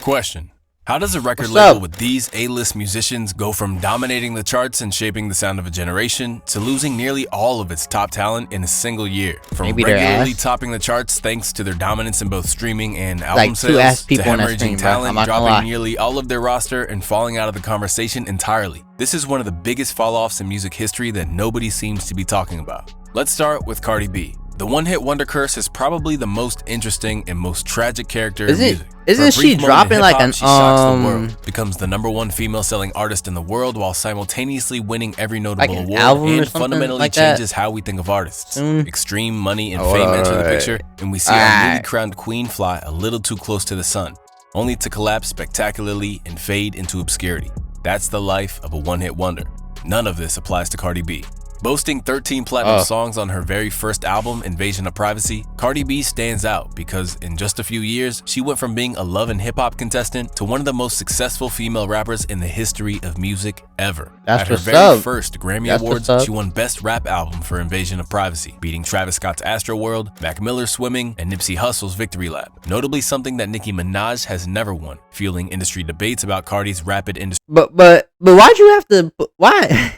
Question: how does a record What's label up? with these A-list musicians go from dominating the charts and shaping the sound of a generation to losing nearly all of its top talent in a single year? From Maybe their regularly ass. topping the charts thanks to their dominance in both streaming and album Like two ass sales, to people on that hemorrhaging screen, bro. I'm talent, not gonna dropping lie. nearly all of their roster and falling out of the conversation entirely. This is one of the biggest fall-offs in music history that nobody seems to be talking about. Let's start with Cardi B. The one-hit wonder curse is probably the most interesting and most tragic character in music. Isn't For a she brief moment in dropping like hip-hop, an she shocks the world, becomes the #1 female-selling artist in the world while simultaneously winning every notable Like an award, album or and something fundamentally like that? changes how we think of artists. Soon? Extreme money and Oh, fame enter the alright. picture, and we see our newly Alright. crowned queen fly a little too close to the sun, only to collapse spectacularly and fade into obscurity. That's the life of a one-hit wonder. None of this applies to Cardi B. Boasting 13 platinum songs on her very first album, Invasion of Privacy, Cardi B stands out because in just a few years, she went from being a love and hip-hop contestant to one of the most successful female rappers in the history of music ever. That's At her what's very up. first Grammy That's Awards, what's up. she won Best Rap Album for Invasion of Privacy, beating Travis Scott's Astroworld, Mac Miller's Swimming, and Nipsey Hussle's Victory Lap. Notably something that Nicki Minaj has never won, fueling industry debates about Cardi's rapid industry But why'd you have to? Why?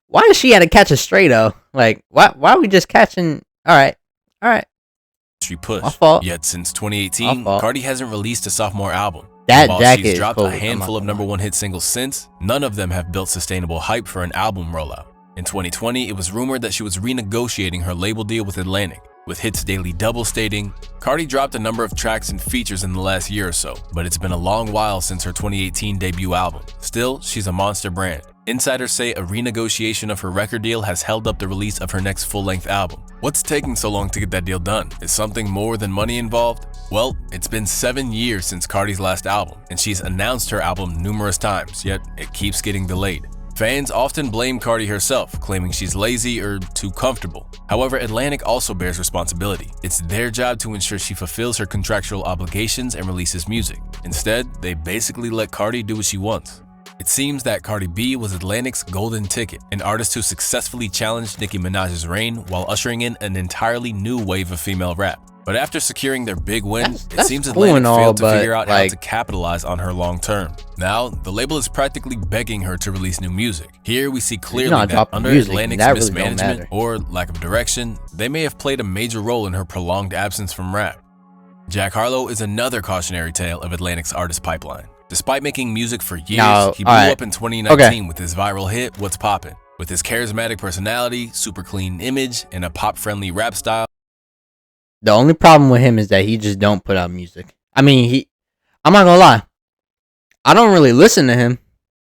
Why does she had to catch a stray though? Like why are we just catching? All right. push. My fault. Yet since My 2018, fault. Cardi hasn't released a sophomore album. That While jacket she's is dropped cold, a I'm handful not of gonna lie. #1 hit singles since, none of them have built sustainable hype for an album rollout. In 2020, it was rumored that she was renegotiating her label deal with Atlantic, with Hits Daily Double stating, "Cardi dropped a number of tracks and features in the last year or so, but it's been a long while since her 2018 debut album. Still, she's a monster brand." Insiders say a renegotiation of her record deal has held up the release of her next full-length album. What's taking so long to get that deal done? Is something more than money involved? Well, it's been 7 years since Cardi's last album, and she's announced her album numerous times, yet it keeps getting delayed. Fans often blame Cardi herself, claiming she's lazy or too comfortable. However, Atlantic also bears responsibility. It's their job to ensure she fulfills her contractual obligations and releases music. Instead, they basically let Cardi do what she wants. It seems that Cardi B was Atlantic's golden ticket, an artist who successfully challenged Nicki Minaj's reign while ushering in an entirely new wave of female rap. But after securing their big win, it That's seems cool Atlantic and all, failed to but, figure out how like- to capitalize on her long term. Now, the label is practically begging her to release new music. Here we see clearly not that dropping under music, Atlantic's that really don't mismanagement matter. or lack of direction, they may have played a major role in her prolonged absence from rap. Jack Harlow is another cautionary tale of Atlantic's artist pipeline. Despite making music for years, No, he blew alright. up in 2019 with his viral hit, What's Poppin'. With his charismatic personality, super clean image, and a pop-friendly rap style, The only problem with him is that he just don't put out music. I mean, I'm not gonna lie. I don't really listen to him,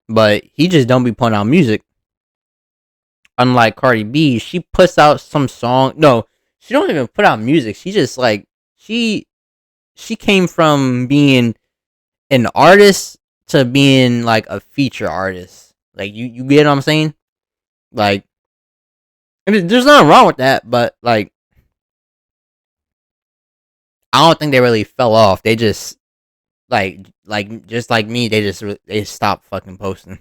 but he just don't be putting out music. Unlike Cardi B, she puts out some song. No, she don't even put out music. She just like she came from being an artist to being like a feature artist. Like you get what I'm saying? Like, I mean, there's nothing wrong with that, but like, I don't think they really fell off. They just just like me, they stopped fucking posting.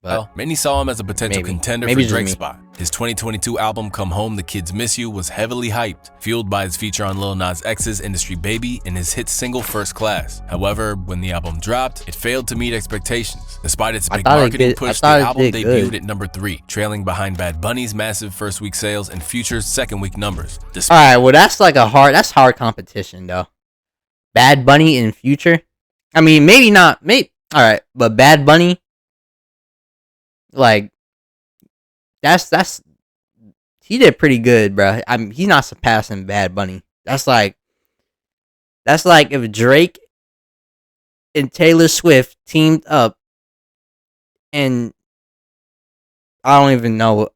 But many saw him as a potential maybe. contender Maybe for just Drake's me. spot. His 2022 album, Come Home, The Kids Miss You, was heavily hyped, fueled by his feature on Lil Nas X's Industry Baby and his hit single First Class. However, when the album dropped, it failed to meet expectations. Despite its I big thought it marketing did- I push, the thought it album did debuted good. at #3, trailing behind Bad Bunny's massive first-week sales and Future's second-week numbers. all right, well that's hard competition though. Bad Bunny in Future. I mean, maybe not. Maybe all right, but Bad Bunny, like that's he did pretty good, bro. I mean, he's not surpassing Bad Bunny. That's like if Drake and Taylor Swift teamed up, and I don't even know what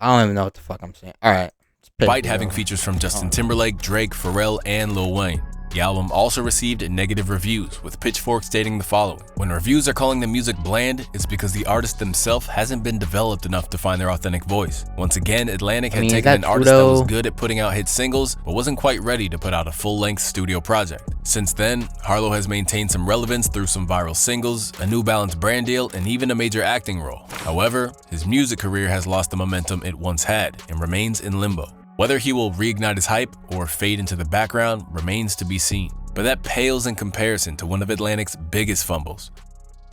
the fuck I'm saying. All right. Despite having features from Justin Timberlake, Drake, Pharrell, and Lil Wayne. The album also received negative reviews, with Pitchfork stating the following: "When reviews are calling the music bland, it's because the artist themselves hasn't been developed enough to find their authentic voice." Once again, Atlantic had I mean, is taken an that artist true, that was though? good at putting out hit singles, but wasn't quite ready to put out a full-length studio project. Since then, Harlow has maintained some relevance through some viral singles, a New Balance brand deal, and even a major acting role. However, his music career has lost the momentum it once had and remains in limbo. Whether he will reignite his hype or fade into the background remains to be seen. but that pales in comparison to one of Atlantic's biggest fumbles.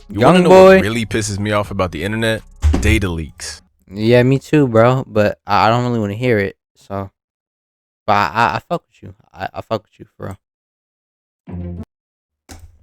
You Young wanna know boy. what really pisses me off about the internet? Data leaks. Yeah, me too, bro. But I don't really want to hear it. So, but I fuck with you. I fuck with you, bro.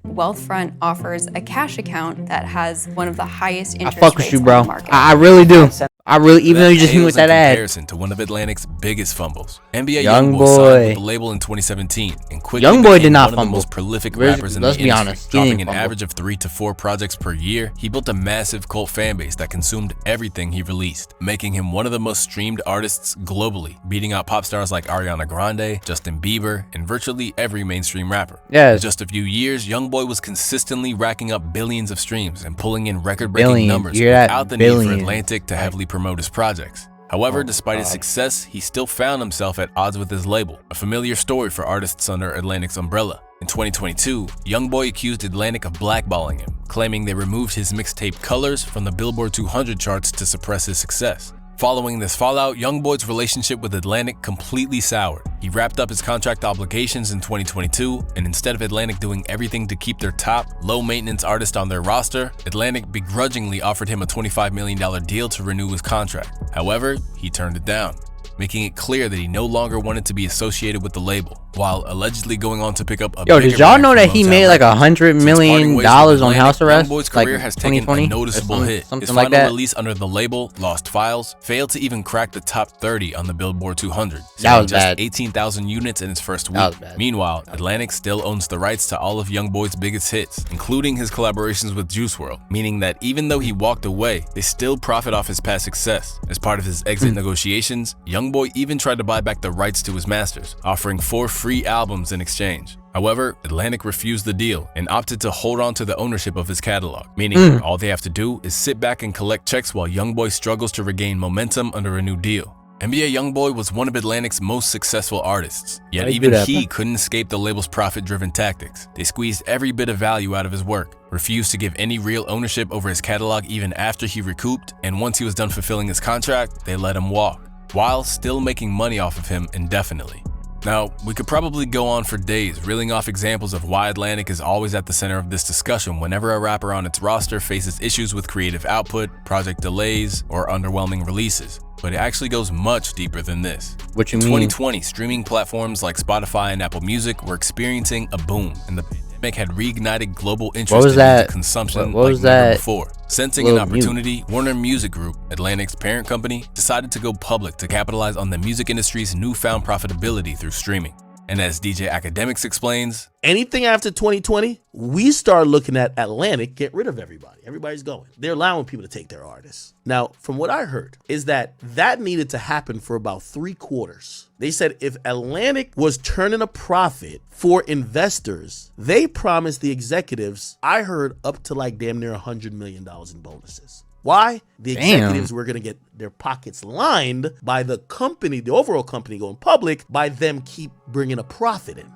Wealthfront offers a cash account that has one of the highest I interest fuck with rates you, on bro. the market. I really do. I really, even though you just hit me with pales in that ad. comparison to one of Atlantic's biggest fumbles. NBA Young YoungBoy boy. signed with the label in 2017 and quickly Young boy did became not one of the fumble. most prolific Let's- rappers in let's the be industry. honest, he Dropping didn't an fumble. average of 3 to 4 projects per year, he built a massive cult fan base that consumed everything he released, making him one of the most streamed artists globally, beating out pop stars like Ariana Grande, Justin Bieber, and virtually every mainstream rapper. Yes. In just a few years, YoungBoy was consistently racking up billions of streams and pulling in record-breaking Billions. numbers You hear that? without the need for Billions. Atlantic to heavily promote his projects. However, Oh, despite his God. success, he still found himself at odds with his label, a familiar story for artists under Atlantic's umbrella. In 2022, YoungBoy accused Atlantic of blackballing him, claiming they removed his mixtape Colors from the Billboard 200 charts to suppress his success. Following this fallout, YoungBoy's relationship with Atlantic completely soured. He wrapped up his contract obligations in 2022, and instead of Atlantic doing everything to keep their top, low-maintenance artist on their roster, Atlantic begrudgingly offered him a $25 million deal to renew his contract. However, he turned it down, making it clear that he no longer wanted to be associated with the label, while allegedly going on to pick up a Yo, bigger did y'all bag know from that he Motown made like Records. $100 Since parting million ways with on Atlantic, house arrest? YoungBoy's Like career has taken a 2020 noticeable hit. something His like final that. release under the label, Lost Files, failed to even crack the top 30 on the Billboard 200, That selling was just bad. 18,000 units in its first That week. was bad. Meanwhile, Atlantic still owns the rights to all of YoungBoy's biggest hits, including his collaborations with Juice WRLD, meaning that even though he walked away, they still profit off his past success. As part of his exit negotiations, YoungBoy even tried to buy back the rights to his masters, offering 4 free albums in exchange. However, Atlantic refused the deal and opted to hold on to the ownership of his catalog, meaning all they have to do is sit back and collect checks while YoungBoy struggles to regain momentum under a new deal. NBA YoungBoy was one of Atlantic's most successful artists, yet Why'd you even do that, he bro? couldn't escape the label's profit-driven tactics. They squeezed every bit of value out of his work, refused to give any real ownership over his catalog even after he recouped, and once he was done fulfilling his contract, they let him walk, while still making money off of him indefinitely. Now, we could probably go on for days reeling off examples of why Atlantic is always at the center of this discussion whenever a rapper on its roster faces issues with creative output, project delays, or underwhelming releases. But it actually goes much deeper than this. What you In mean? 2020, streaming platforms like Spotify and Apple Music were experiencing a boom, and the pandemic had reignited global interest was in that? music consumption What was like never that before. Sensing an little mute? opportunity, Warner Music Group, Atlantic's parent company, decided to go public to capitalize on the music industry's newfound profitability through streaming. And as DJ Academics explains, Anything after 2020, we start looking at Atlantic get rid of everybody. Everybody's going. They're allowing people to take their artists. Now, from what I heard, is that needed to happen for about 3 quarters. They said if Atlantic was turning a profit for investors, they promised the executives, I heard, up to like damn near $100 million in bonuses. Why? The Damn. executives were going to get their pockets lined by the company, the overall company going public, by them keep bringing a profit in.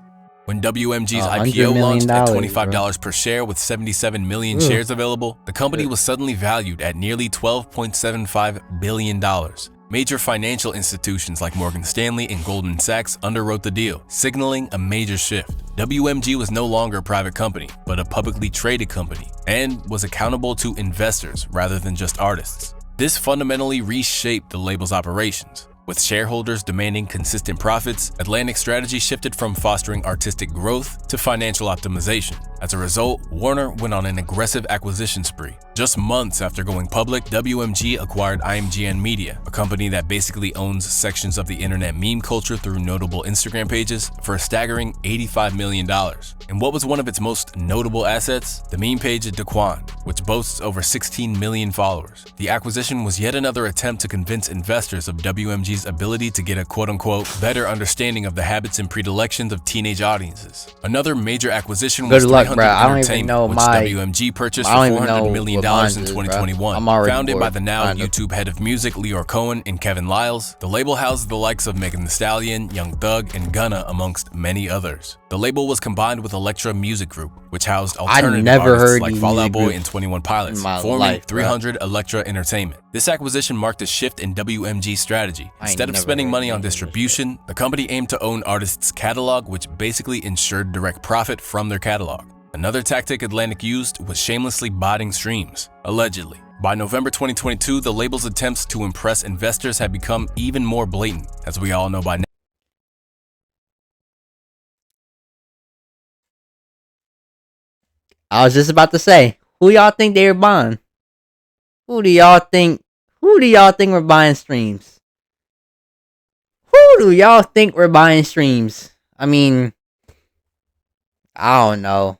when WMG's $100 IPO launched at million, $25 per share with 77 million shares available, the company was suddenly valued at nearly $12.75 billion. Major financial institutions like Morgan Stanley and Goldman Sachs underwrote the deal, signaling a major shift. WMG was no longer a private company, but a publicly traded company, and was accountable to investors rather than just artists. This fundamentally reshaped the label's operations. With shareholders demanding consistent profits, Atlantic's strategy shifted from fostering artistic growth to financial optimization. As a result, Warner went on an aggressive acquisition spree. Just months after going public, WMG acquired IMGN Media, a company that basically owns sections of the internet meme culture through notable Instagram pages, for a staggering $85 million. And what was one of its most notable assets? The meme page Daquan, which boasts over 16 million followers. The acquisition was yet another attempt to convince investors of WMG's ability to get a quote-unquote better understanding of the habits and predilections of teenage audiences. Another major acquisition was Good luck, 300 bruh. I don't even Entertainment, know which my- WMG purchased I for don't even know $400 million what mine in is, bruh. 2021. I'm already Founded by bored. the now Kinda. YouTube head of music Leor Cohen and Kevin Liles, the label housed the likes of Megan Thee Stallion, Young Thug, and Gunna amongst many others. The label was combined with Elektra Music Group, which housed alternative never artists heard like these Fall Out music Boy and groups. 21 Pilots, In my forming life, bruh. 300 Elektra Entertainment. This acquisition marked a shift in WMG's strategy. I ain't Instead of never spending heard money the on name of this distribution, the company aimed to own artists' catalog, which basically ensured direct profit from their catalog. Another tactic Atlantic used was shamelessly botting streams, allegedly. By November 2022, the label's attempts to impress investors had become even more blatant, as we all know by now. I was just about to say, who y'all think they were buying? Who do y'all think were buying streams? Who do y'all think were buying streams? I mean, I don't know.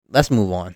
Let's move on.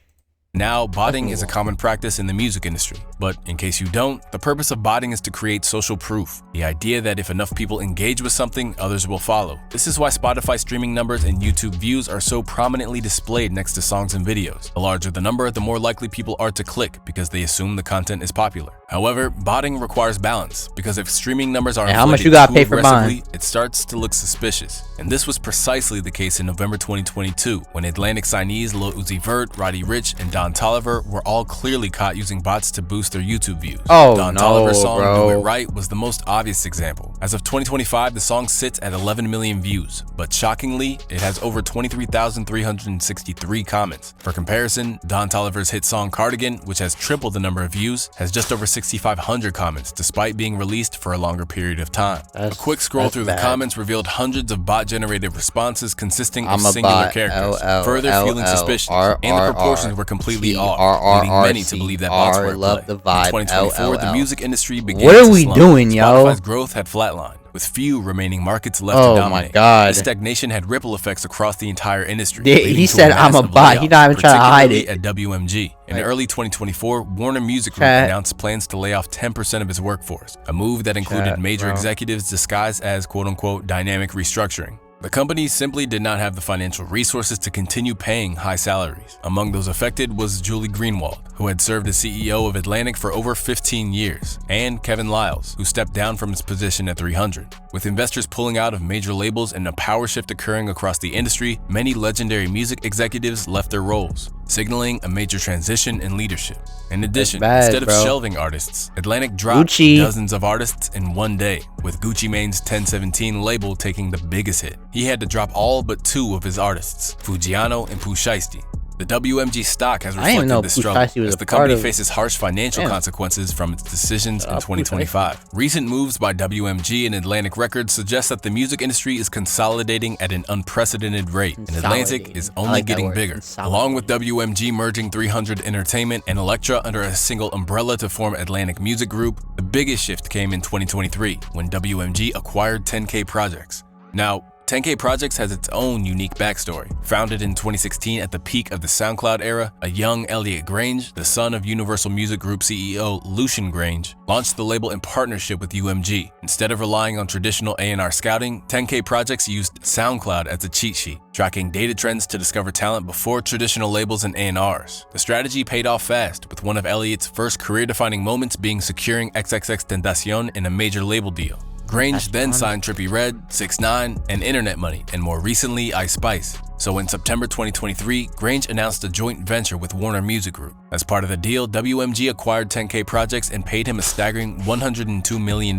Now, botting is a common practice in the music industry, but in case you don't, the purpose of botting is to create social proof, the idea that if enough people engage with something, others will follow. This is why Spotify streaming numbers and YouTube views are so prominently displayed next to songs and videos. The larger the number, the more likely people are to click because they assume the content is popular. However, botting requires balance, because if streaming numbers are And how much inflated you gotta too pay for aggressively, buying? it starts to look suspicious. And this was precisely the case in November 2022, when Atlantic signees Lil Uzi Vert, Roddy Ricch, and Don Toliver were all clearly caught using bots to boost their YouTube views. Oh, Don no, Toliver's song bro. Do It Right was the most obvious example. As of 2025, the song sits at 11 million views, but shockingly, it has over 23,363 comments. For comparison, Don Toliver's hit song Cardigan, which has triple the number of views, has just over 6,500 comments, despite being released for a longer period of time. A quick scroll through the comments revealed hundreds of bot-generated responses consisting of I'm a singular bot. characters, LL, further fueling suspicion, and the proportions were completely off, leading many to believe that bots were at love play. the vibe. In 2024, the LL. music industry began What are to we slump. doing, yo? Spotify's growth had flatlined, with few remaining markets left Oh to my dominate. God. This stagnation had ripple effects across the entire industry. Yeah, leading he to said, "I'm a massive bot." He layoffs, not even trying to hide particularly it. At WMG. In Like, early 2024, Warner Music Group chat. announced plans to lay off 10% of its workforce, a move that included Chat, major bro. executives disguised as quote-unquote dynamic restructuring. The company simply did not have the financial resources to continue paying high salaries. Among those affected was Julie Greenwald, who had served as CEO of Atlantic for over 15 years, and Kevin Liles, who stepped down from his position at 300. With investors pulling out of major labels and a power shift occurring across the industry, many legendary music executives left their roles, signaling a major transition in leadership. In addition, bad, instead of bro. shelving artists, Atlantic dropped Gucci. dozens of artists in one day, with Gucci Mane's 1017 label taking the biggest hit. He had to drop all but two of his artists, Fujiano and Pooh Shiesty. The WMG stock has I didn't even know reflected this Pooh struggle Shiesty was as a the part company of- faces harsh financial Damn. consequences from its decisions in Pooh 2025. Recent moves by WMG and Atlantic Records suggest that the music industry is consolidating at an unprecedented rate, and Atlantic is Consolidating. I only like that getting word, bigger. Along with WMG merging 300 Entertainment and Elektra under a single umbrella to form Atlantic Music Group, the biggest shift came in 2023 when WMG acquired 10K Projects. Now, 10K Projects has its own unique backstory. Founded in 2016 at the peak of the SoundCloud era, a young Elliot Grange, the son of Universal Music Group CEO Lucian Grange, launched the label in partnership with UMG. Instead of relying on traditional A&R scouting, 10K Projects used SoundCloud as a cheat sheet, tracking data trends to discover talent before traditional labels and A&Rs. The strategy paid off fast, with one of Elliot's first career-defining moments being securing XXXTentacion in a major label deal. Grange then signed Trippie Redd, 6ix9ine, and Internet Money, and more recently, Ice Spice. So in September 2023, Grange announced a joint venture with Warner Music Group. As part of the deal, WMG acquired 10K Projects and paid him a staggering $102 million.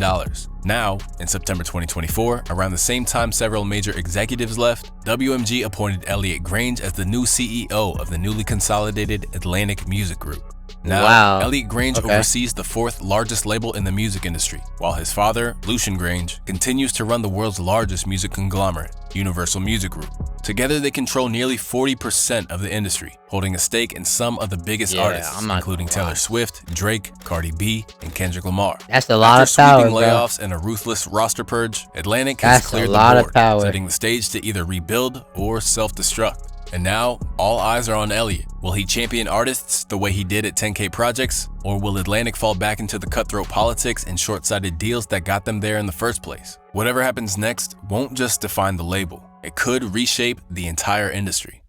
Now, in September 2024, around the same time several major executives left, WMG appointed Elliot Grange as the new CEO of the newly consolidated Atlantic Music Group. Now, Wow. Elliot Grange Okay. oversees the fourth largest label in the music industry, while his father, Lucian Grange, continues to run the world's largest music conglomerate, Universal Music Group. Together, they control nearly 40% of the industry, holding a stake in some of the biggest Yeah, artists, I'm not including gonna lie. Taylor Swift, Drake, Cardi B, and Kendrick Lamar. That's a lot After of power, sweeping bro. layoffs and a ruthless roster purge, Atlantic has That's a cleared lot the of board, power. setting the stage to either rebuild or self-destruct. And now, all eyes are on Elliot. Will he champion artists the way he did at 10K Projects? Or will Atlantic fall back into the cutthroat politics and short-sighted deals that got them there in the first place? Whatever happens next won't just define the label. It could reshape the entire industry.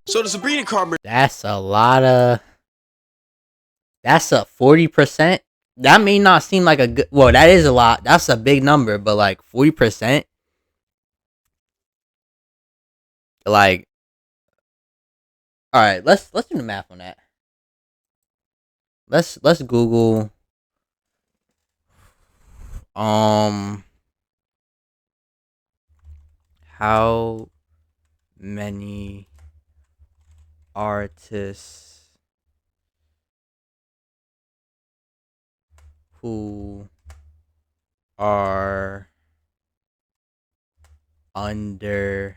So the Sabrina Carpenter That's a lot of. That's a 40%. that may not seem like a good. Well, that is a lot. That's a big number, but like 40%. Like, all right, let's do the math on that. Let's Google how many artists who are under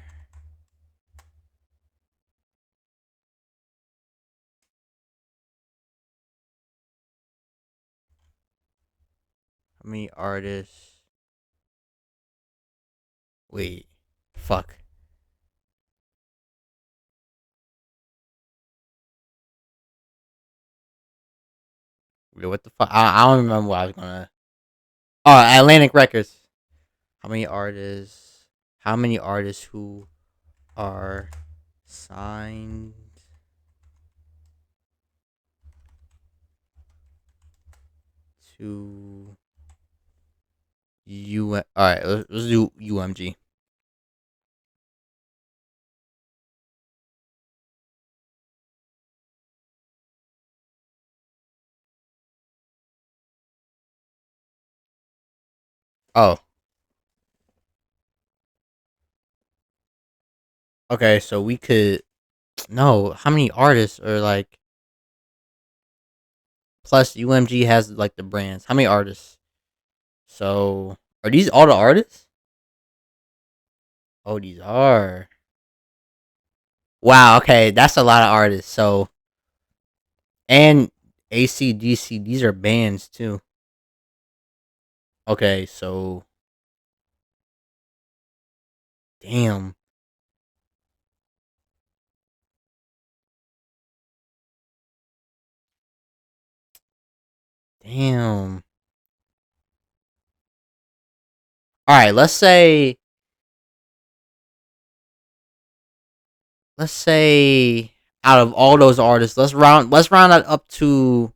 how many artists wait fuck wait what the fuck I don't remember what I was gonna Atlantic Records. How many artists who are signed to all right, let's do UMG. Oh, okay, so we could no. How many artists are like plus UMG has like the brands? How many artists? So are these all the artists? Oh, these are. Wow. Okay, that's a lot of artists. So and ACDC, these are bands too. Okay, so damn. Damn. All right, let's say out of all those artists, let's round that up to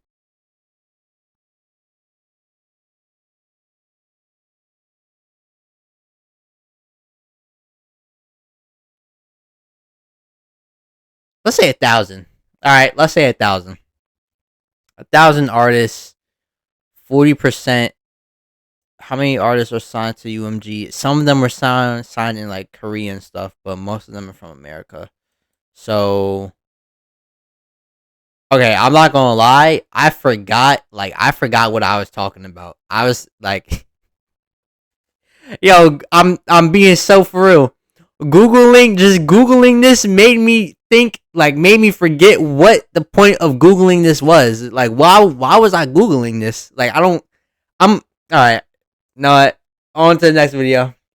let's say 1,000. All right, let's say 1,000. 1,000 artists, 40%. How many artists are signed to UMG? Some of them were signed in like Korea and stuff, but most of them are from America. So okay, I'm not gonna lie. I forgot what I was talking about. I was like, yo, I'm being so for real. Googling this made me forget what the point of Googling this was. Like, why was I Googling this? Like, I'm all right. No, on to the next video.